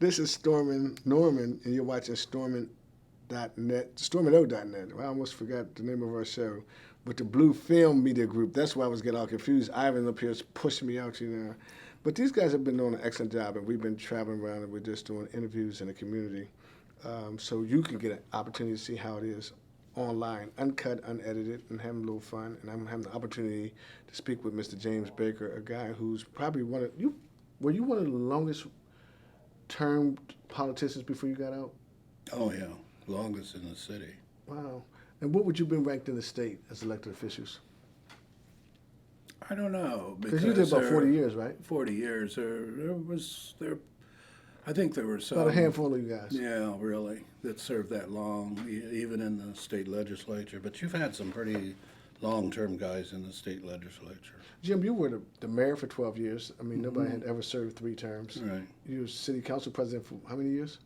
This is Stormin Norman, and you're watching Stormin.net, StormandO.net. I almost forgot the name of our show. But the Blue Film Media Group, that's why I was getting all confused. Ivan up here is pushing me out, you know. But these guys have been doing an excellent job, and we've been traveling around and we're just doing interviews in the community. So you can get an opportunity to see how it is online, uncut, unedited, and having a little fun. And I'm having the opportunity to speak with Mr. James Baker, a guy who's probably one of you. Were you one of the longest termed politicians before you got out? Oh yeah, longest in the city. Wow. And what would you been ranked in the state as elected officials? I don't know Because you did about 40 years, right? 40 years. There was there. I think there were some. About a handful of you guys. Yeah, really, that served that long, even in the state legislature. But you've had some pretty long-term guys in the state legislature. Jim, you were the mayor for 12 years. I mean, nobody had ever served 3 terms. Right. You were city council president for how many years?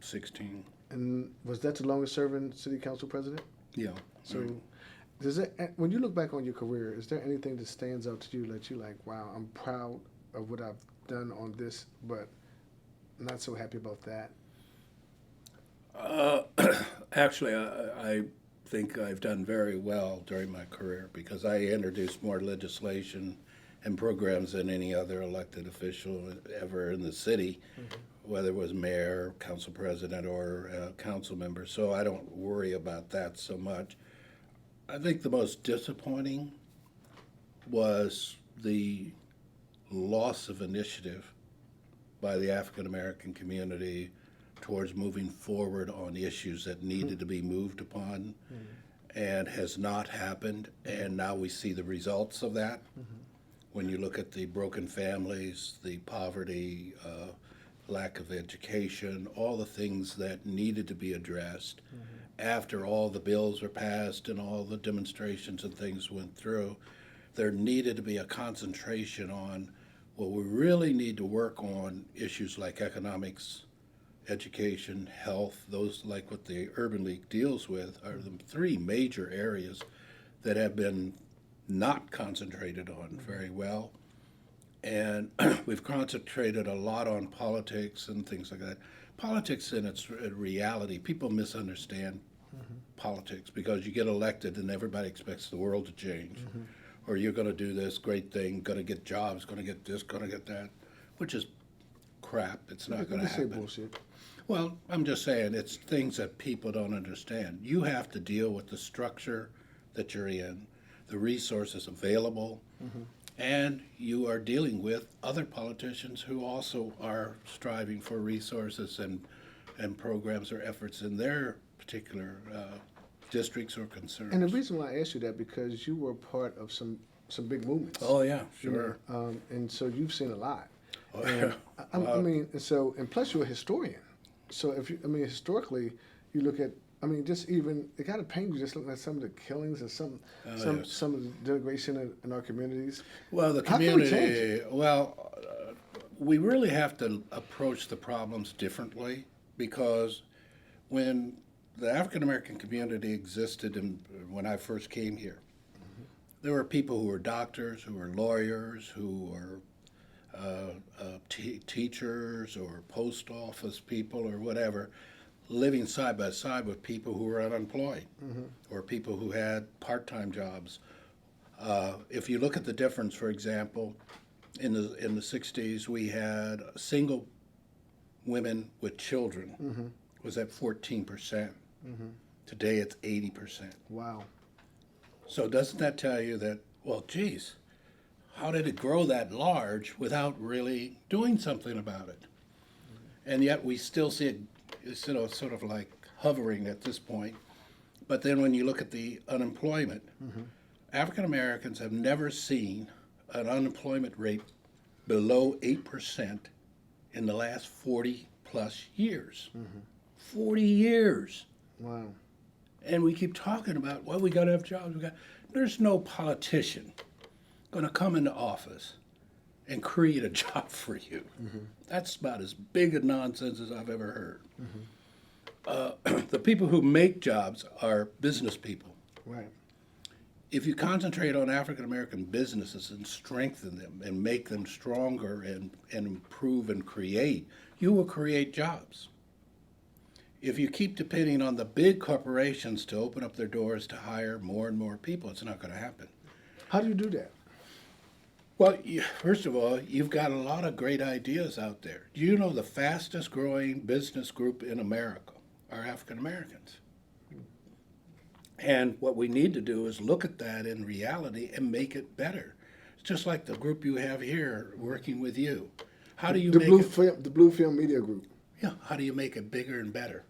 16. And was that the longest serving city council president? Yeah. So, right. does it, when you look back on your career, is there anything that stands out to you that you like, wow, I'm proud of what I've done on this, but not so happy about that? Actually, I think I've done very well during my career because I introduced more legislation and programs than any other elected official ever in the city, whether it was mayor, council president, or council member. So I don't worry about that so much. I think the most disappointing was the loss of initiative by the African American community towards moving forward on issues that needed to be moved upon and has not happened. And now we see the results of that. When you look at the broken families, the poverty, lack of education, all the things that needed to be addressed after all the bills were passed and all the demonstrations and things went through, there needed to be a concentration on, well, we really need to work on issues like economics, education, health, those like what the Urban League deals with are the 3 major areas that have been not concentrated on very well. And we've concentrated a lot on politics and things like that. Politics in its reality, people misunderstand politics because you get elected and everybody expects the world to change. Or you're going to do this great thing, going to get jobs, going to get this, going to get that, which is crap. It's not going to Say happen. bullshit. Well, I'm just saying it's things that people don't understand. You have to deal with the structure that you're in, the resources available, and you are dealing with other politicians who also are striving for resources and programs or efforts in their particular districts or concerns. And the reason why I asked you that because you were part of some big movements. Oh yeah, you sure. know, and so you've seen a lot. Oh, And yeah. I mean, so and plus you're a historian. So if you, I mean, historically, you look at, I mean, just even it got to pain you just looking at some of the killings and some yes. of the denigration in our communities. Well, the How can we change community, well, we really have to approach the problems differently because when the African American community existed when I first came here, there were people who were doctors, who were lawyers, who were teachers or post office people or whatever, living side by side with people who were unemployed or people who had part-time jobs. If you look at the difference, for example, in the 60s, we had single women with children was at 14%. Today it's 80%. Wow. So doesn't that tell you that, well, geez, how did it grow that large without really doing something about it? And yet we still see it, sort of like hovering at this point. But then when you look at the unemployment, African Americans have never seen an unemployment rate below 8% in the last 40 plus years. 40 years. Wow. And we keep talking about, well, we got to have jobs. There's no politician going to come into office and create a job for you. That's about as big a nonsense as I've ever heard. The people who make jobs are business people. Right. if you concentrate on African American businesses and strengthen them and make them stronger and improve and create, you will create jobs. If you keep depending on the big corporations to open up their doors to hire more and more people, it's not going to happen. How do you do that? Well, first of all, you've got a lot of great ideas out there. Do you know the fastest growing business group in America are African Americans? And what we need to do is look at that in reality and make it better. It's just like the group you have here working with you. How do you make it? The Blue Film Media Group. Yeah, how do you make it bigger and better?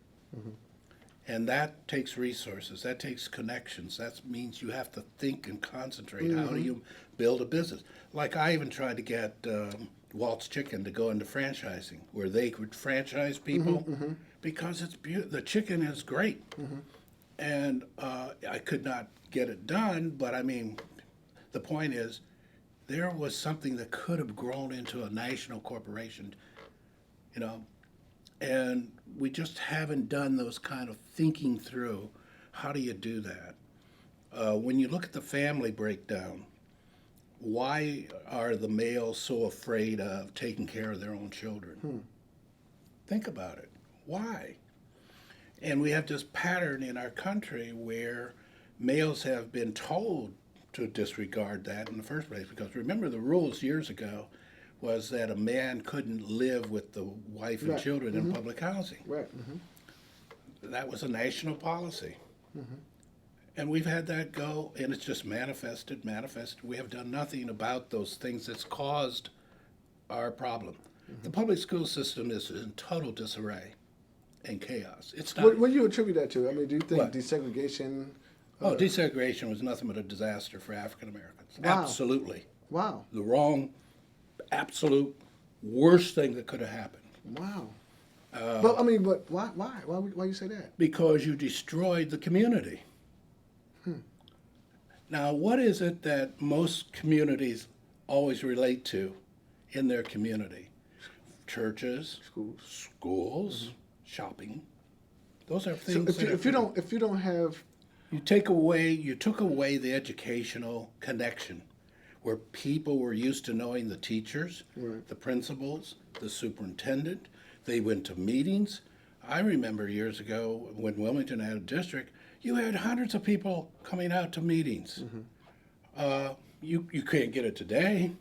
And that takes resources, that takes connections. That means you have to think and concentrate. How do you build a business? Like I even tried to get Walt's Chicken to go into franchising, where they could franchise people because it's the chicken is great. And I could not get it done, but I mean, the point is, there was something that could have grown into a national corporation, you know, and we just haven't done those kind of thinking through. How do you do that? When you look at the family breakdown, why are the males so afraid of taking care of their own children? Think about it. Why? And we have this pattern in our country where males have been told to disregard that in the first place. Because remember, the rules years ago was that a man couldn't live with the wife and children in public housing. Right. That was a national policy. And we've had that go, and it's just manifested. We have done nothing about those things that's caused our problem. The public school system is in total disarray and chaos. It's not. What do you attribute that to? I mean, do you think What? desegregation? Oh, desegregation was nothing but a disaster for African Americans. Wow. Absolutely. Wow. The wrong, absolute worst thing that could have happened. Wow. But I mean, but why? Why you say that? Because you destroyed the community. Now, what is it that most communities always relate to in their community? Churches, schools, shopping. Those are So things. if you don't have you took away the educational connection, where people were used to knowing the teachers, the principals, the superintendent. They went to meetings. I remember years ago when Wilmington had a district, you had hundreds of people coming out to meetings. You can't get it today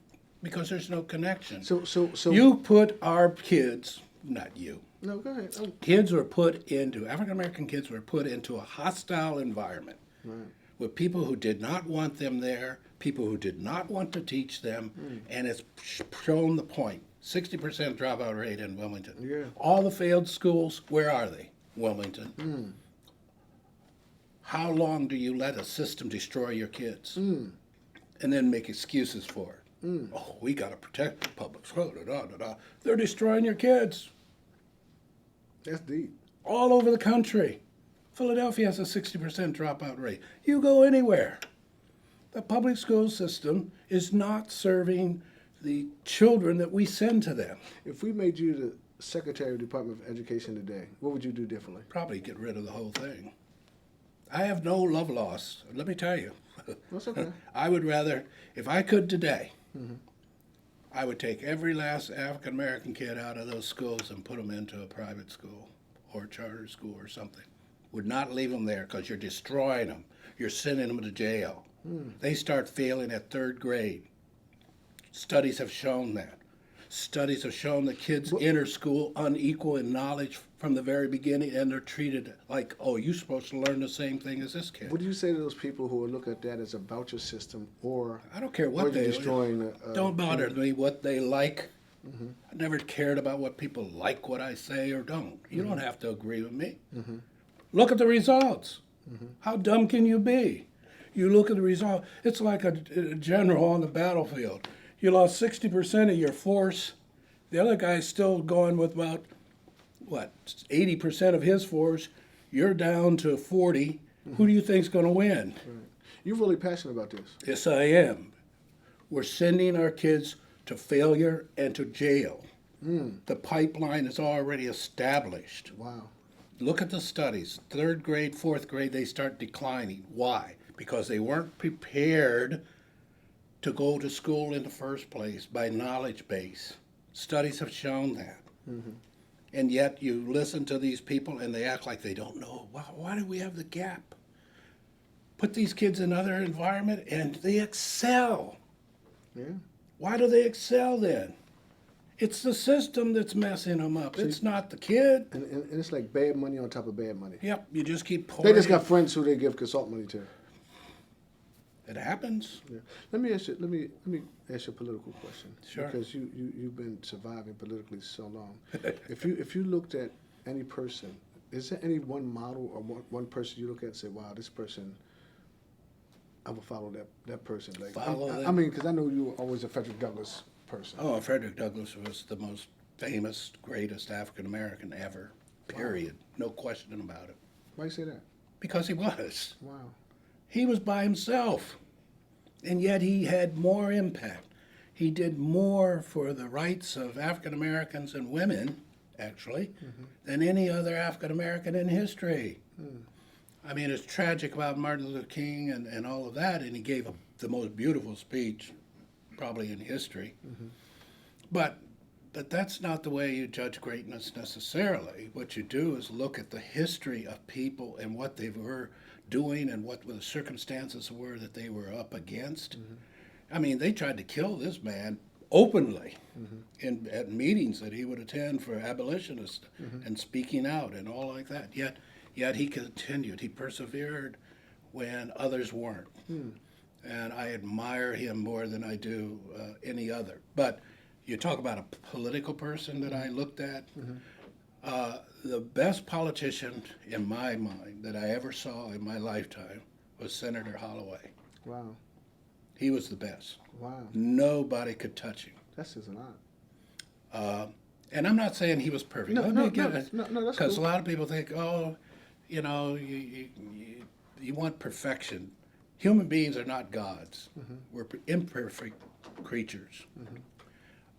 because there's no connection. so You put our kids, not you, no, go ahead. African American kids were put into a hostile environment with people who did not want them there, people who did not want to teach them, and it's shown the point. 60% dropout rate in Wilmington. Yeah. All the failed schools, where are they? Wilmington. How long do you let a system destroy your kids and then make excuses for it? Oh, we got to protect the public school. They're destroying your kids That's deep. all over the country. Philadelphia has a 60% dropout rate. You go anywhere. The public school system is not serving the children that we send to them. If we made you the Secretary of the Department of Education today, what would you do differently? Probably get rid of the whole thing. I have no love lost, let me tell you. That's okay. I would rather, if I could today, I would take every last African American kid out of those schools and put them into a private school or a charter school or something. Would not leave them there because you're destroying them. You're sending them to jail. They start failing at third grade. Studies have shown that. Studies have shown that kids enter school unequal in knowledge from the very beginning, and they're treated like, oh, you're supposed to learn the same thing as this kid. What do you say to those people who would look at that as a voucher system, or I don't care or what you're they destroying? don't bother me what they like. I never cared about what people like what I say or don't. You don't have to agree with me. Look at the results. How dumb can you be? You look at the result. It's like a general on the battlefield. You lost 60% of your force. The other guy's still going with about, 80% of his force. You're down to 40. Who do you think's going to win? You're really passionate about this. Yes, I am. We're sending our kids to failure and to jail. The pipeline is already established. Wow. Look at the studies. Third grade, fourth grade, they start declining. Why? because they weren't prepared to go to school in the first place by knowledge base. Studies have shown that. And yet you listen to these people and they act like they don't know. Why do we have the gap? Put these kids in another environment and they excel. Yeah. Why do they excel then? It's the system that's messing them up. It's not the kid. And it's like bad money on top of bad money. Yep, you just keep pouring. They just got friends who they give consult money to. It happens. Yeah. Let me ask you a political question. Sure. Because you've been surviving politically so long. if you looked at any person, is there any one model or one person you look at and say, wow, this person, I would follow that person. Like I mean, because I know you were always a Frederick Douglass person. Oh, Frederick Douglass was the most famous, greatest African American ever. Period. Wow. No question about it. Why you say that? Because he was. Wow. He was by himself, and yet he had more impact. He did more for the rights of African Americans and women, actually, than any other African American in history. I mean, it's tragic about Martin Luther King and all of that, and he gave the most beautiful speech probably in history. But that's not the way you judge greatness necessarily. What you do is look at the history of people and what they were doing and what the circumstances were that they were up against. I mean, they tried to kill this man openly at meetings that he would attend for abolitionists and speaking out and all like that. Yet he continued. He persevered when others weren't. And I admire him more than I do any other. But you talk about a political person that I looked at. The best politician in my mind that I ever saw in my lifetime was Senator Holloway. Wow. He was the best. Wow. Nobody could touch him. That says a lot. And I'm not saying he was perfect. No, that's Because cool. a lot of people think, oh, you know, you want perfection. Human beings are not gods. We're imperfect creatures.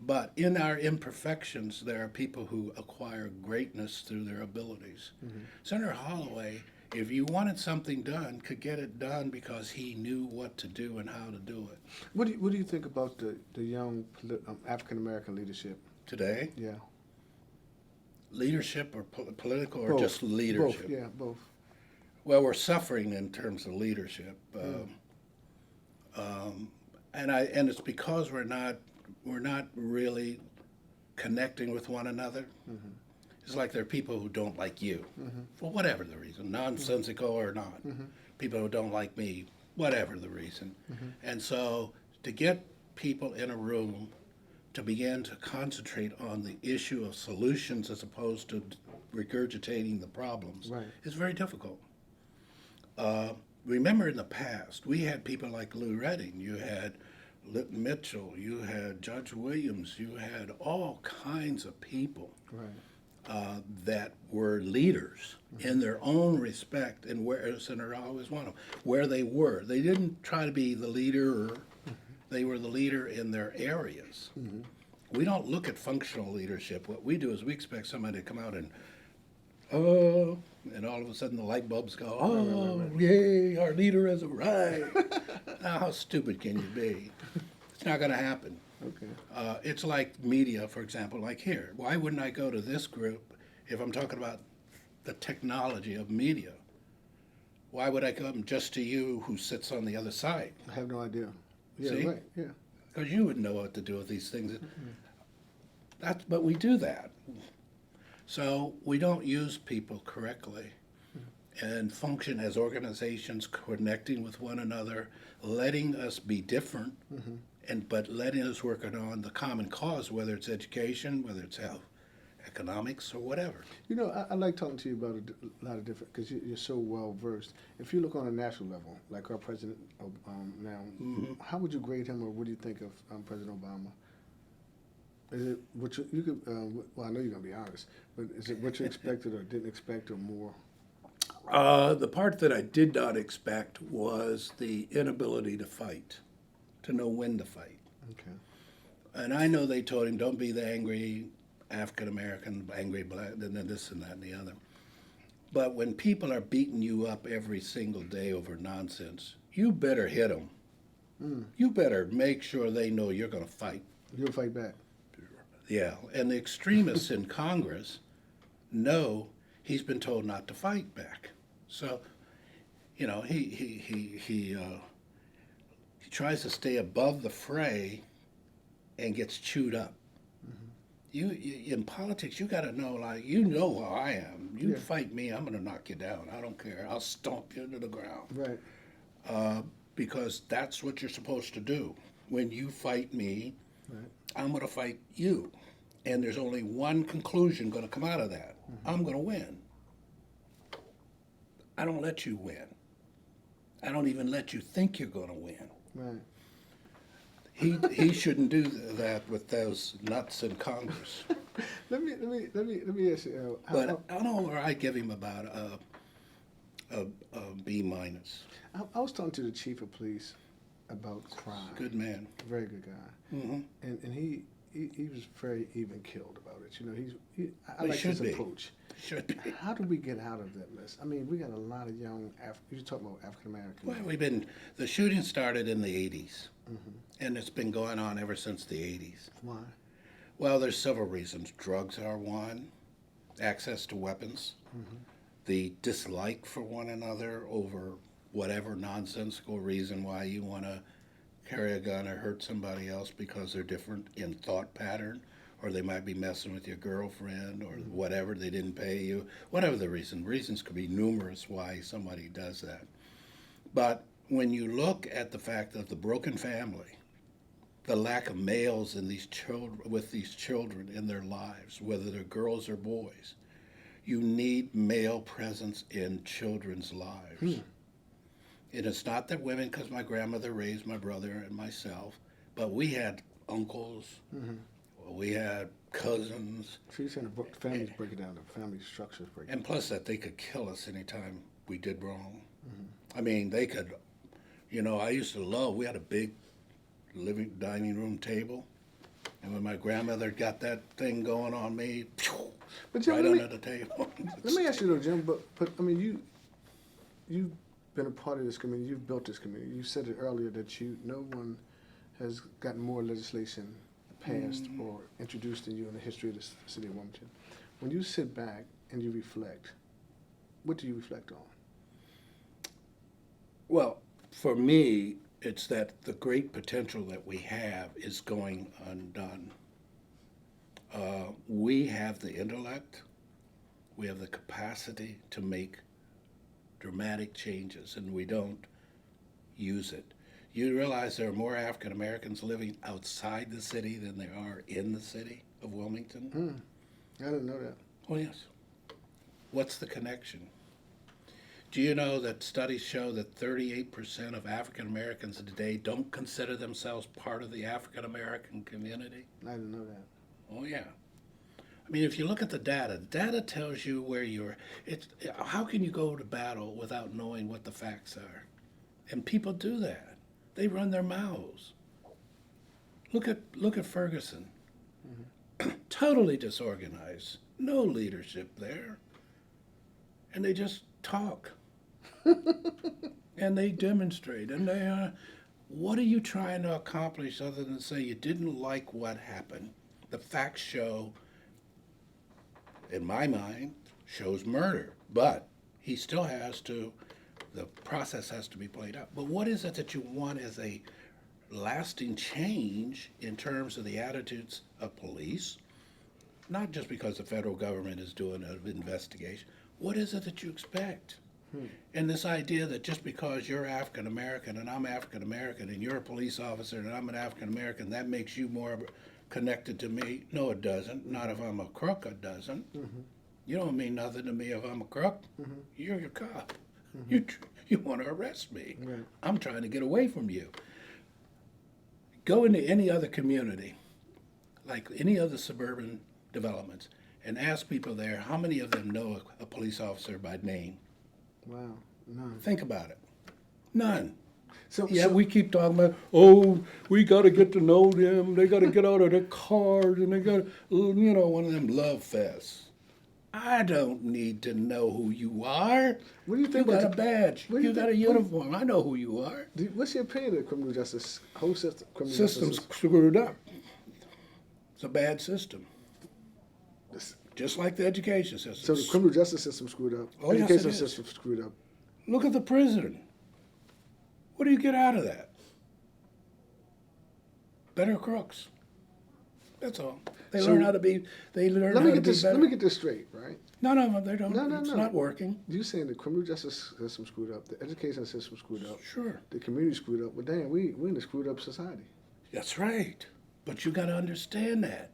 But in our imperfections, there are people who acquire greatness through their abilities. Senator Holloway, if you wanted something done, could get it done because he knew what to do and how to do it. What do you think about the young African American leadership Today, Yeah. leadership or political or Both. just leadership? Both. Yeah, both. Well, we're suffering in terms of leadership, and it's because we're not really connecting with one another. It's like there are people who don't like you, for whatever the reason, nonsensical or not. People who don't like me, whatever the reason. And so to get people in a room to begin to concentrate on the issue of solutions as opposed to regurgitating the problems Right. is very difficult. Remember in the past, we had people like Lou Redding, you had Lytton Mitchell, you had Judge Williams, you had all kinds of people Right. that were leaders in their own respect, and where Senator always one of them, where they were. They didn't try to be the leader, they were the leader in their areas. We don't look at functional leadership. What we do is we expect somebody to come out and, oh, and all of a sudden the light bulbs go, oh, yay, our leader has arrived. Now, how stupid can you be? It's not going to happen. Okay. It's like media, for example, like here. Why wouldn't I go to this group if I'm talking about the technology of media? Why would I come just to you who sits on the other side? I have no idea. Yeah. See? Right. Yeah. Because you would know what to do with these things. But we do that. So we don't use people correctly and function as organizations connecting with one another, letting us be different, but letting us work on the common cause, whether it's education, whether it's health, economics, or whatever. You know, I like talking to you about a lot of different, because you're so well versed. If you look on a national level, like our president now, how would you grade him, or what do you think of President Obama? Is it what you could? Well, I know you're gonna be honest, but is it what you expected or didn't expect, or more? The part that I did not expect was the inability to fight, to know when to fight. Okay. And I know they told him, don't be the angry African American, angry black, and then this and that and the other. But when people are beating you up every single day over nonsense, you better hit them. You better make sure they know you're going to fight. You'll fight back. Yeah, and the extremists in Congress know he's been told not to fight back. So, you know, he tries to stay above the fray and gets chewed up. You in politics, you got to know, like, you know how I am. You Yeah. fight me, I'm going to knock you down. I don't care. I'll stomp you into the ground. Right. Because that's what you're supposed to do. When you fight me, Right. I'm going to fight you. And there's only one conclusion going to come out of that. I'm going to win. I don't let you win. I don't even let you think you're going to win. Right. He shouldn't do that with those nuts in Congress. Let me ask you. But I don't know where I give him about a B minus. I was talking to the chief of police about crime. Good man. Very good guy. Mm-hmm. And he was very even keeled about it. You know, I He like his should be. approach. Should be. How do we get out of that mess? I mean, we got a lot of young you're talking about African American. Well, the shooting started in the 80s, and it's been going on ever since the 80s. Why? Well, there's several reasons. Drugs are one, access to weapons, the dislike for one another over whatever nonsensical reason why you want to carry a gun or hurt somebody else because they're different in thought pattern, or they might be messing with your girlfriend or whatever, they didn't pay you, whatever the reason. Reasons could be numerous why somebody does that. But when you look at the fact of the broken family, the lack of males in these children, with these children in their lives, whether they're girls or boys, you need male presence in children's lives. And it's not that women, because my grandmother raised my brother and myself, but we had uncles, we had cousins, So you're saying the families break it down, the family structures break it and plus that they could kill us anytime we did wrong. I mean, they could, you know, I used to love, we had a big dining room table, and when my grandmother got that thing going on me, But Jim, right let me- under the table. Let me ask you though, Jim, but I mean, you've been a part of this community, you've built this community. You said it earlier that no one has gotten more legislation passed or introduced than you in the history of the city of Wilmington. When you sit back and you reflect, what do you reflect on? Well, for me, it's that the great potential that we have is going undone. We have the intellect, we have the capacity to make dramatic changes, and we don't use it. You realize there are more African Americans living outside the city than there are in the city of Wilmington? I didn't know that. Oh, yes. What's the connection? Do you know that studies show that 38% of African Americans today don't consider themselves part of the African American community? I didn't know that. Oh, yeah. I mean, if you look at the data tells you where you're. How can you go to battle without knowing what the facts are? And people do that. They run their mouths. Look at Ferguson. Totally disorganized. No leadership there. And they just talk. And they demonstrate. And they what are you trying to accomplish other than say you didn't like what happened? The facts show, in my mind, shows murder. But he still has to, the process has to be played out. But what is it that you want as a lasting change in terms of the attitudes of police? Not just because the federal government is doing an investigation. What is it that you expect? And this idea that just because you're African American and I'm African American and you're a police officer and I'm an African American, that makes you more connected to me. No, it doesn't. Not if I'm a crook, it doesn't. You don't mean nothing to me if I'm a crook. You're your cop. You want to arrest me. Right. I'm trying to get away from you. Go into any other community, like any other suburban developments, and ask people there how many of them know a police officer by name. Wow, none. Think about it. None. So, Yeah, so we keep talking about, oh, we got to get to know them. They got to get out of their cars, and they got, one of them love fests. I don't need to know who you are. What do you think You got a about badge. what do you You got a think- uniform. I know who you are. What's your opinion of the criminal justice whole system? Criminal System's justice screwed up. It's a bad system. system? Just like the education So system. the criminal justice system screwed up. Oh, yes, Education it is. system screwed up. Look at the prison. What do you get out of that? Better crooks. That's all. They So- learn how to be. They learn Let how me to get be this. better. Let me get this straight, right? No, they don't. No, It's no. not working. You saying the criminal justice system screwed up, the education system screwed up, Sure. the community screwed up. Well, damn, we in a screwed up society. That's right. But you got to understand that.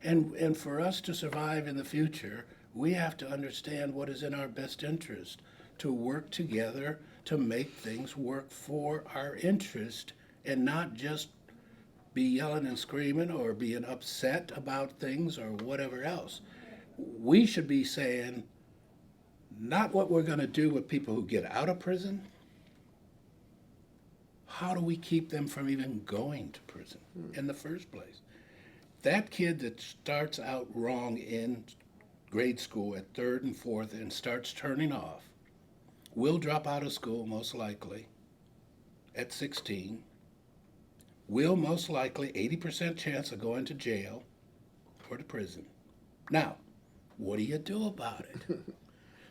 And for us to survive in the future, we have to understand what is in our best interest, to work together to make things work for our interest and not just be yelling and screaming or being upset about things or whatever else. We should be saying not what we're going to do with people who get out of prison. How do we keep them from even going to prison in the first place? That kid that starts out wrong in grade school at third and fourth and starts turning off will drop out of school most likely at 16, will most likely 80% chance of going to jail or to prison. Now, what do you do about it?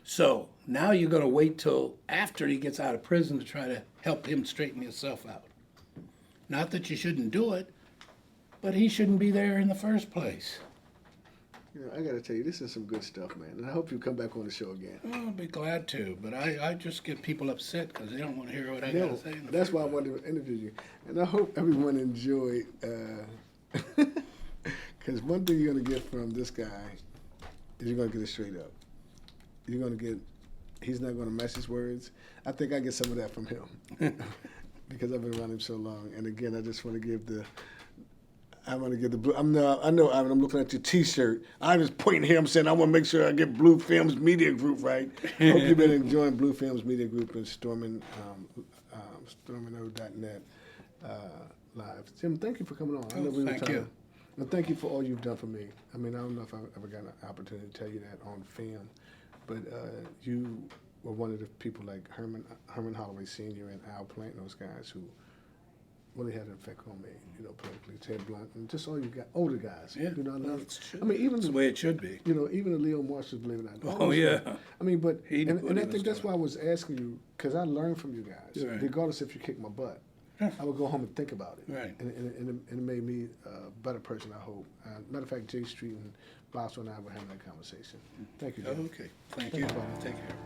So now you're going to wait till after he gets out of prison to try to help him straighten himself out. Not that you shouldn't do it, but he shouldn't be there in the first place. You know, I got to tell you, this is some good stuff, man. And I hope you come back on the show again. Well, I'll be glad to, but I just get people upset because they don't want to hear what I got No, to say. In the that's first why I wanted to interview you. And I hope everyone enjoyed, because one thing you're going to get from this guy is you're going to get it straight up. You're going to get, he's not going to mess his words. I think I get some of that from him because I've been around him so long. And again, I just want to give the, I want to give the blue. I know, Ivan. I'm looking at your T-shirt. I'm just pointing here. I'm saying I want to make sure I get Blue Films Media Group right. I hope you've been enjoying Blue Films Media Group and stormino.net live. Jim, thank you for coming on. I know we were thank trying you. And thank you for all you've done for me. I mean, I don't know if I've ever got an opportunity to tell you that on film, but you were one of the people like Herman Holloway Sr. and Al Plant, those guys who really had an effect on me, you know, politically. Ted Blunt and just all you got older guys. Yeah, You know, well, now, it's true. I mean, even That's the way it should be. you know, even the Leo Marshall, believe it or not. Oh, yeah. I mean, but He knew and what I he was think that's doing. why I was asking you because I learned from you guys, Right. regardless if you kick my butt. Yeah. I would go home and think about it. Right. And it made me a better person, I hope. Matter of fact, Jay Street and Boswell and I were having that conversation. Thank you, Jay. Okay. Thank you. Take care.